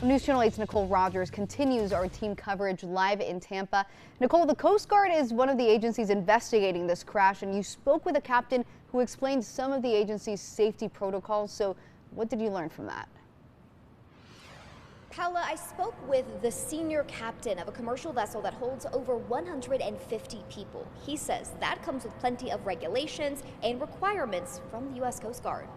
News Channel 8's Nicole Rogers continues our team coverage live in Tampa. Nicole, the Coast Guard is one of the agencies investigating this crash, and you spoke with a captain who explained some of the agency's safety protocols. So what did you learn from that? Paula, I spoke with the senior captain of a commercial vessel that holds over 150 people. He says that comes with plenty of regulations and requirements from the U.S. Coast Guard.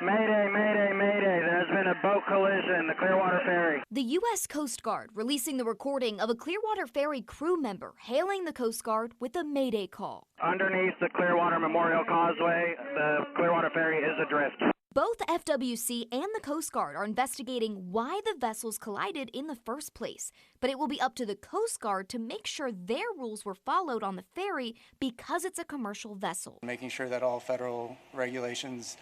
Mayday, mayday, mayday. There's been a boat collision, the Clearwater ferry. The U.S. Coast Guard releasing the recording of a Clearwater ferry crew member hailing the Coast Guard with a mayday call. Underneath the Clearwater Memorial Causeway, the Clearwater ferry is adrift. Both FWC and the Coast Guard are investigating why the vessels collided in the first place. But it will be up to the Coast Guard to make sure their rules were followed on the ferry because it's a commercial vessel. Making sure that all federal regulations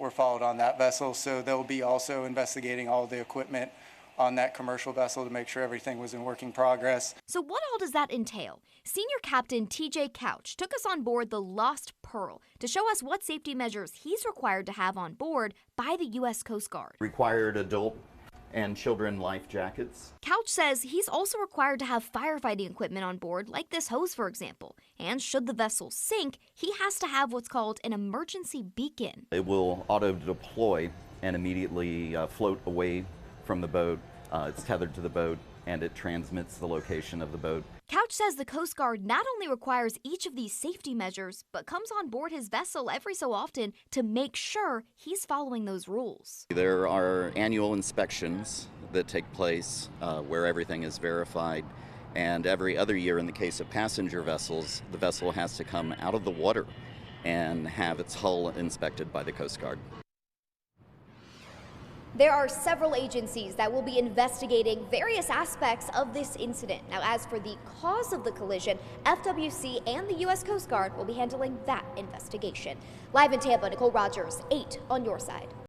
were followed on that vessel, so they'll be also investigating all the equipment on that commercial vessel to make sure everything was in working progress. So what all does that entail? Senior Captain TJ Couch took us on board the Lost Pearl to show us what safety measures he's required to have on board by the U.S. Coast Guard. Required adult and children life jackets. Couch says he's also required to have firefighting equipment on board, like this hose, for example. And should the vessel sink, he has to have what's called an emergency beacon. It will auto-deploy and immediately float away from the boat. It's tethered to the boat, and it transmits the location of the boat. Couch says the Coast Guard not only requires each of these safety measures, but comes on board his vessel every so often to make sure he's following those rules. There are annual inspections that take place where everything is verified, and every other year in the case of passenger vessels, the vessel has to come out of the water and have its hull inspected by the Coast Guard. There are several agencies that will be investigating various aspects of this incident. Now, as for the cause of the collision, FWC and the U.S. Coast Guard will be handling that investigation. Live in Tampa, Nicole Rogers, 8 on your side.